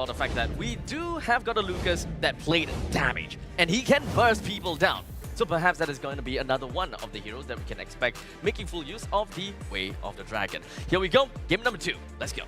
about the fact that we do have got a Lucas that played damage, and he can burst people down. So perhaps that is going to be another one of the heroes that we can expect making full use of the Way of the Dragon. Here we go, game number 2. Let's go.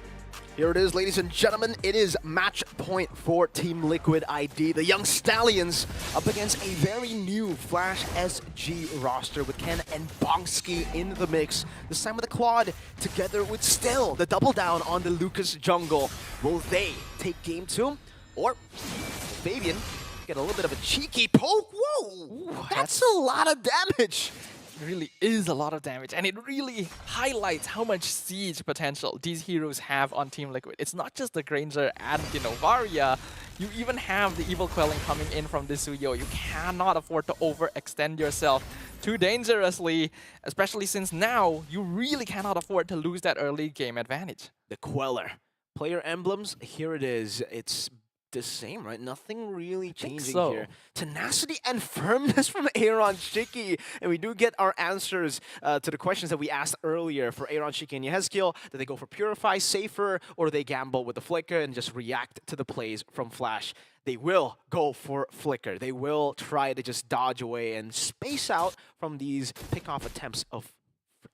Here it is, ladies and gentlemen. It is match point for Team Liquid ID. The Young Stallions up against a very new Flash SG roster with Ken and Bonski in the mix. This time with the Claude together with Still, the double down on the Lucas jungle. Will they take game 2? Or will Fabian get a little bit of a cheeky poke? Whoa! Ooh, that's a lot of damage. It really is a lot of damage, and it really highlights how much siege potential these heroes have on Team Liquid. It's not just the Granger and the Novaria, you even have the Evil Quelling coming in from the Suyo. You cannot afford to overextend yourself too dangerously, especially since now you really cannot afford to lose that early game advantage. The Queller. Player emblems, here it is. It's the same, right? Nothing really changing here. Tenacity and firmness from Aaron Shiki. And we do get our answers to the questions that we asked earlier for Aaron Shiki and Yehezkiel. Do they go for Purify, Safer, or do they gamble with the Flicker and just react to the plays from Flash? They will go for Flicker. They will try to just dodge away and space out from these pick-off attempts of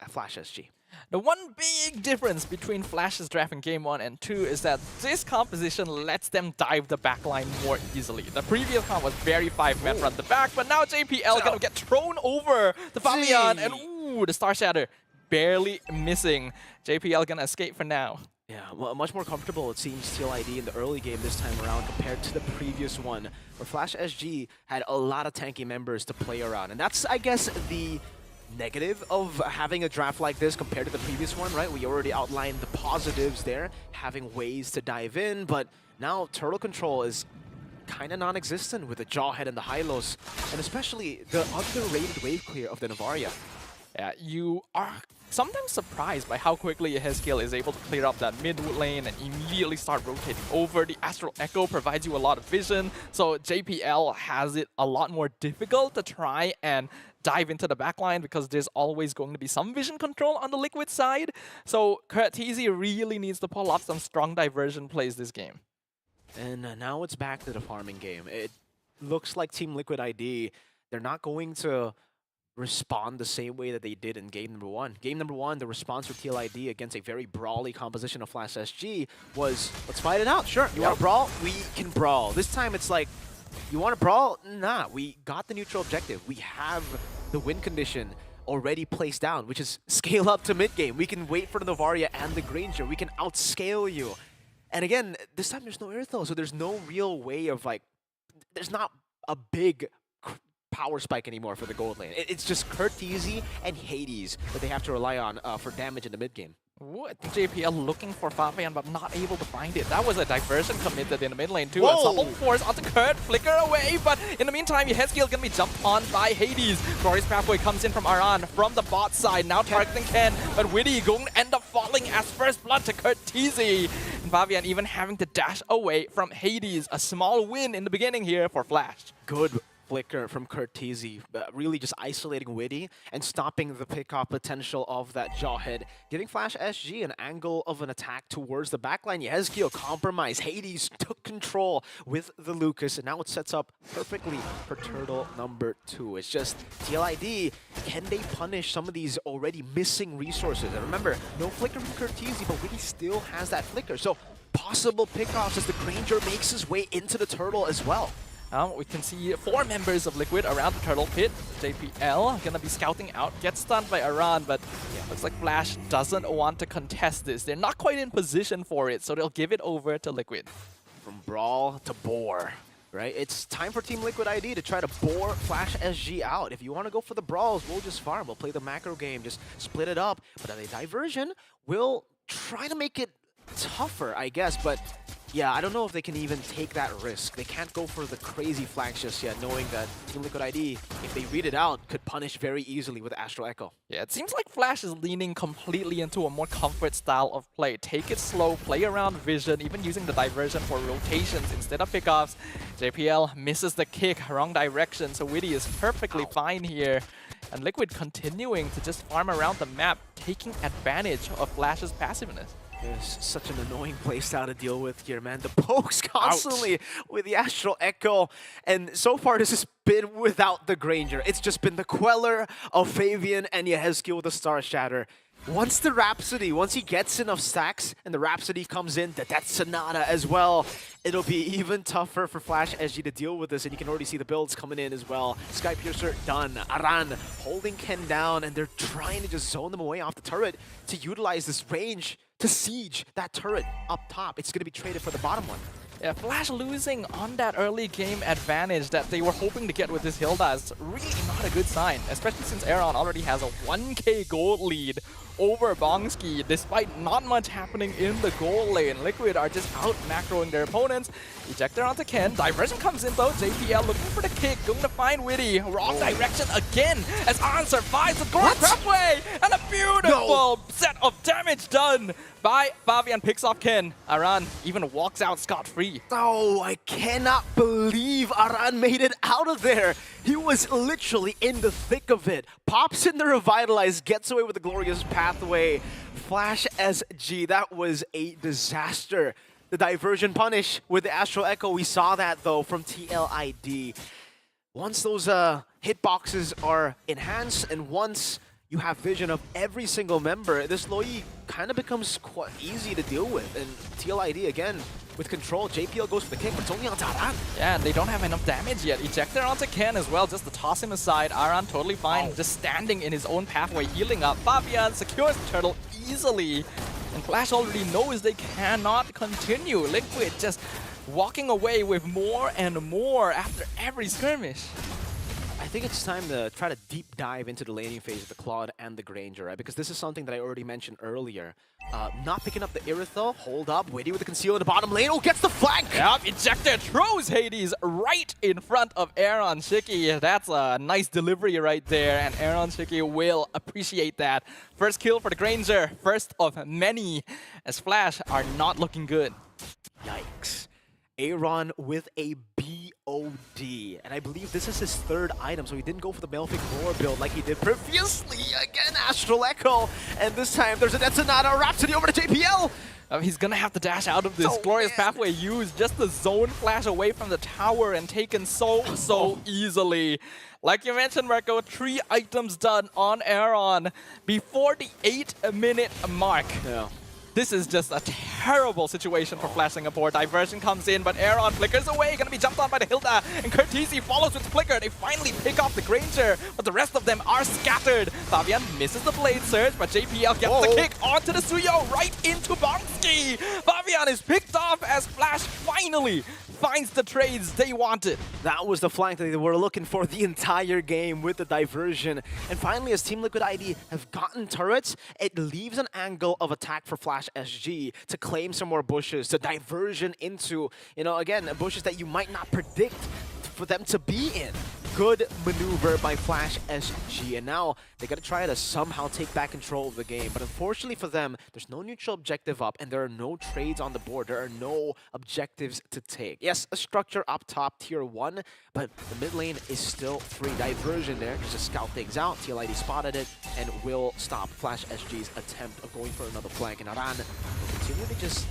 Flash SG. The one big difference between Flash's draft in Game 1 and 2 is that this composition lets them dive the backline more easily. The previous comp was very 5-man front to back, but now JPL gonna get thrown over the Fabian, and ooh, the Star Shatter barely missing. JPL gonna escape for now. Yeah, well, much more comfortable, it seems, Teal ID in the early game this time around compared to the previous one, where Flash SG had a lot of tanky members to play around. And that's, I guess, the negative of having a draft like this compared to the previous one, right? We already outlined the positives there, having ways to dive in, but now turtle control is kind of non-existent with the Jawhead and the Hylos, and especially the underrated wave clear of the Novaria. Yeah, you are sometimes surprised by how quickly Yehezkiel is able to clear up that mid lane and immediately start rotating over. The Astral Echo provides you a lot of vision, so JPL has it a lot more difficult to try and dive into the backline because there's always going to be some vision control on the Liquid side. So Kurtizi really needs to pull off some strong diversion plays this game. And now it's back to the farming game. It looks like Team Liquid ID, they're not going to respond the same way that they did in game number 1. Game number 1, the response for Teal ID against a very brawly composition of Flash SG was, let's fight it out. Sure, you want to brawl? We can brawl. This time it's like, you want to brawl? Nah, we got the neutral objective. We have the win condition already placed down, which is scale up to mid game. We can wait for the Novaria and the Granger. We can outscale you. And again, this time there's no Earthel, so there's no real way of like, there's not a big power spike anymore for the gold lane. It's just Kurtizi and Hades that they have to rely on for damage in the mid game. Ooh, I think JPL looking for Fabian but not able to find it. That was a diversion committed in the mid lane too. Whoa. And Subtle Force onto Kurt, flicker away, but in the meantime, Yehezkiel gonna be jumped on by Hades. Glorious Pathway comes in from Aran from the bot side, now targeting Ken, but Witty going to end up falling as first blood to Kurtizi. And Fabian even having to dash away from Hades. A small win in the beginning here for Flash. Good flicker from Kurtizi, really just isolating Witty and stopping the pick-off potential of that Jawhead, giving Flash SG an angle of an attack towards the backline. Yehezkiel compromised. Hades took control with the Lucas, and now it sets up perfectly for turtle number 2. It's just TLID, can they punish some of these already missing resources? And remember, no flicker from Kurtizi, but Witty still has that flicker. So possible pickoffs as the Granger makes his way into the turtle as well. We can see 4 members of Liquid around the turtle pit. JPL gonna be scouting out, gets stunned by Aran, but yeah, looks like Flash doesn't want to contest this. They're not quite in position for it, so they'll give it over to Liquid. From Brawl to Bore, right? It's time for Team Liquid ID to try to bore Flash SG out. If you want to go for the brawls, we'll just farm. We'll play the macro game, just split it up. But a diversion, we'll try to make it tougher, I guess, but yeah, I don't know if they can even take that risk. They can't go for the crazy flanks just yet, knowing that Team Liquid ID, if they read it out, could punish very easily with Astral Echo. Yeah, it seems like Flash is leaning completely into a more comfort style of play. Take it slow, play around vision, even using the diversion for rotations instead of pickoffs. JPL misses the kick, wrong direction, so Witty is perfectly fine here. And Liquid continuing to just farm around the map, taking advantage of Flash's passiveness. It's such an annoying playstyle to deal with here, man. The pokes constantly with the Astral Echo. And so far, this has been without the Granger. It's just been the Queller of Fabian and Yehezkiel with the Star Shatter. Once the Rhapsody, once he gets enough stacks and the Rhapsody comes in, the Death Sonata as well, it'll be even tougher for Flash SG to deal with this, and you can already see the builds coming in as well. Sky Piercer done. Aran holding Ken down, and they're trying to just zone them away off the turret to utilize this range to siege that turret up top. It's going to be traded for the bottom one. Yeah, Flash losing on that early game advantage that they were hoping to get with this Hilda is really not a good sign, especially since Aaron already has a 1k gold lead over Bongski, despite not much happening in the gold lane. Liquid are just out macroing their opponents. Ejector onto Ken. Diversion comes in though. JPL looking for the kick, going to find Witty. Wrong direction again as Aran survives the gold pathway, and a beautiful set of damage done by Fabian. Picks off Ken. Aran even walks out scot-free. Oh, I cannot believe Aran made it out of there. He was literally in the thick of it. Pops in the Revitalize, gets away with the glorious pathway. Flash SG, that was a disaster. The diversion punish with the Astral Echo, we saw that though from TLID. Once those hitboxes are enhanced and once you have vision of every single member, this Loi kind of becomes quite easy to deal with. And TLID again, with control, JPL goes for the kick, but it's only onto Aran. Yeah, and they don't have enough damage yet. Ejector onto Ken as well, just to toss him aside. Aran totally fine, just standing in his own pathway, healing up. Fabian secures the turtle easily. And Flash already knows they cannot continue. Liquid just walking away with more and more after every skirmish. I think it's time to try to deep dive into the laning phase of the Claude and the Granger, right? Because this is something that I already mentioned earlier. Not picking up the Irithel, hold up, Witty with the conceal in the bottom lane. Oh, gets the flank! Yep, Ejector throws Hades right in front of Aaron Shiki. That's a nice delivery right there, and Aaron Shiki will appreciate that. First kill for the Granger, first of many, as Flash are not looking good. Yikes. Aaron with a BOD. And I believe this is his third item, so he didn't go for the Malefic Roar build like he did previously. Again, Astral Echo. And this time there's a Death Sonata Rhapsody over to JPL. He's gonna have to dash out of this glorious pathway used just to zone Flash away from the tower and taken so easily. Like you mentioned, Marco, 3 items done on Aaron before the 8-minute mark. Yeah. This is just a terrible situation for Flash Singapore. Diversion comes in, but Aaron flickers away. Gonna be jumped on by the Hilda, and Curtisi follows with Flicker. They finally pick off the Granger, but the rest of them are scattered. Fabian misses the Blade Surge, but JPL gets the kick onto the Suyo, right into Bongski. Fabian is picked off as Flash finally finds the trades they wanted. That was the flank that they were looking for the entire game with the diversion. And finally, as Team Liquid ID have gotten turrets, it leaves an angle of attack for Flash SG to claim some more bushes, to diversion into, you know, again, bushes that you might not predict for them to be in. Good maneuver by Flash SG, and now they gotta try to somehow take back control of the game. But unfortunately for them, there's no neutral objective up, and there are no trades on the board. There are no objectives to take. Yes, a structure up top, tier 1, but the mid lane is still free. Diversion there, just to scout things out. TLID spotted it and will stop Flash SG's attempt of going for another flank. And Aran will continue to just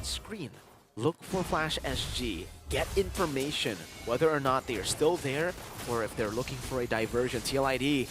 screen. Look for Flash SG. Get information, whether or not they are still there, or if they're looking for a diversion. TLID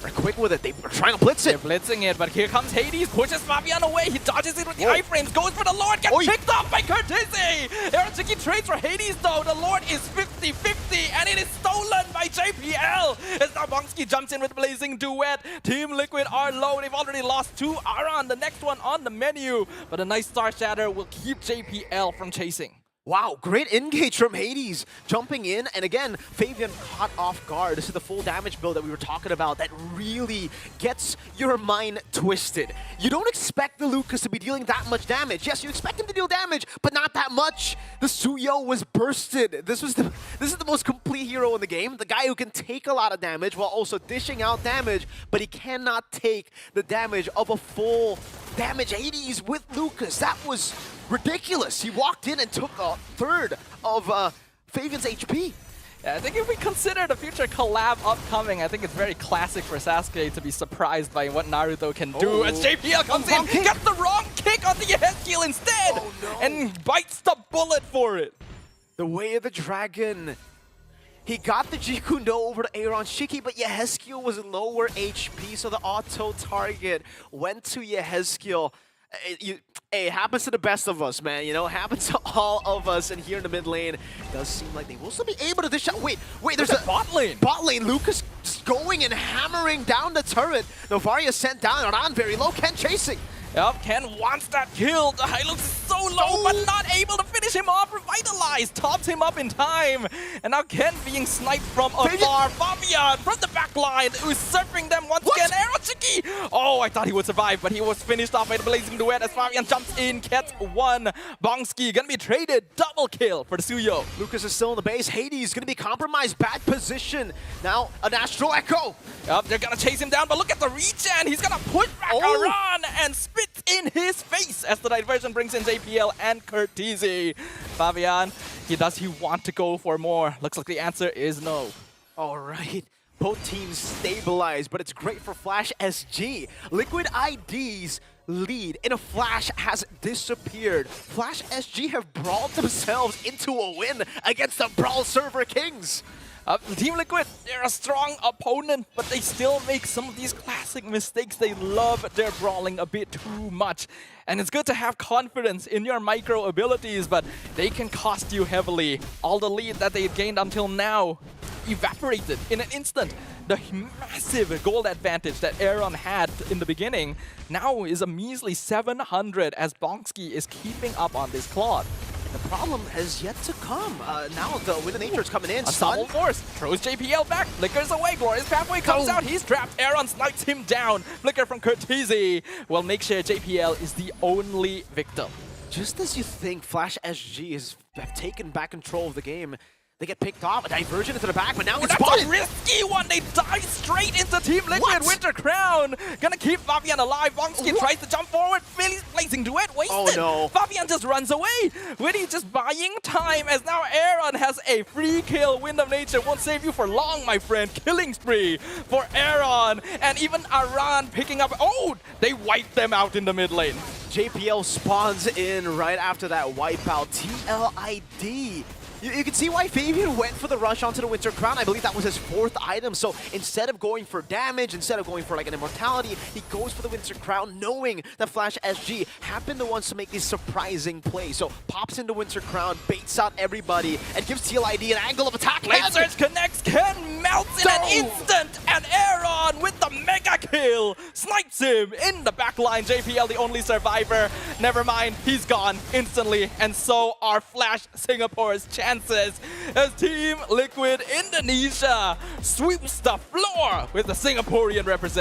are quick with it. They are trying to blitz it. They're blitzing it, but here comes Hades, pushes Fabian away. He dodges it with the iframes, goes for the Lord, gets picked off by Curtisi. Aaron Shiki trades for Hades though. The Lord is 50-50, and it is stolen by JPL. As now Bongski jumps in with Blazing Duet. Team Liquid are low. They've already lost 2. Aran, the next one on the menu. But a nice Star Shatter will keep JPL from chasing. Wow, great engage from Hades, jumping in, and again, Fabian caught off guard. This is the full damage build that we were talking about that really gets your mind twisted. You don't expect the Lucas to be dealing that much damage. Yes, you expect him to deal damage, but not that much. The Suyo was bursted. This is the most complete hero in the game. The guy who can take a lot of damage while also dishing out damage, but he cannot take the damage of a full damage Hades with Lucas. That was ridiculous. He walked in and took a third of Fabian's HP. I think if we consider the future collab upcoming, I think it's very classic for Sasuke to be surprised by what Naruto can do as JPL comes in, gets the wrong kick on the Yehezkiel instead, and bites the bullet for it. The Way of the Dragon. He got the Jikundo over to Aaron Shiki, but Yehezkiel was lower HP, so the auto target went to Yehezkiel. It happens to the best of us, man. You know, it happens to all of us. And here in the mid lane, it does seem like they will still be able to dish out. Wait, there's a bot lane. Bot lane. Lucas just going and hammering down the turret. Novaria sent down. Ran very low. Ken chasing. Yep, Ken wants that kill. The Hilux is so low, but not able to finish him off. Revitalize tops him up in time. And now Ken being sniped from afar. Fabian from the back line, who's surfing them once again. Aerochiki! Oh, I thought he would survive, but he was finished off by the Blazing Duet as Fabian jumps in, gets one. Bongski gonna be traded. Double kill for the Suyo. Lucas is still in the base. Hades gonna be compromised. Bad position. Now, an Astral Echo. Yep, they're gonna chase him down, but look at the regen. He's gonna push back Aran and spit in his face as the diversion brings in JPL and Curtizi. Fabian, does he want to go for more? Looks like the answer is no. All right. Both teams stabilized, but it's great for Flash SG. Liquid ID's lead in a Flash has disappeared. Flash SG have brawled themselves into a win against the Brawl Server Kings. Team Liquid, they're a strong opponent, but they still make some of these classic mistakes. They love their brawling a bit too much. And it's good to have confidence in your micro abilities, but they can cost you heavily. All the lead that they gained until now evaporated in an instant. The massive gold advantage that Aaron had in the beginning now is a measly 700 as Bongski is keeping up on this Claude. The problem has yet to come. Now the Wind of Nature is coming in. A Summon Force throws JPL back, flickers away, Glorious Pathway comes out, he's trapped, Aaron snipes him down, flicker from Curtizi will make sure JPL is the only victim. Just as you think Flash SG have taken back control of the game, they get picked off, a diversion into the back, but now it's That's a risky one! They dive straight into Team Liquid. Winter Crown gonna keep Fabian alive. Bongski tries to jump forward. Blazing Duet wasted. Oh no. Fabian just runs away. Witty just buying time as now Aaron has a free kill. Wind of Nature won't save you for long, my friend. Killing spree for Aaron. And even Aran picking up. Oh, they wipe them out in the mid lane. JPL spawns in right after that wipeout. TLID. You can see why Fabian went for the rush onto the Winter Crown. I believe that was his 4th item. So instead of going for damage, instead of going for like an immortality, he goes for the Winter Crown, knowing that Flash SG happened to want to make these surprising plays. So pops into Winter Crown, baits out everybody, and gives TLID an angle of attack. Lane Surge connects, Ken melts in an instant, and Aaron with the mega kill snipes him in the backline. JPL, the only survivor. Never mind, he's gone instantly, and so are Flash Singapore's chances as Team Liquid Indonesia sweeps the floor with the Singaporean representation.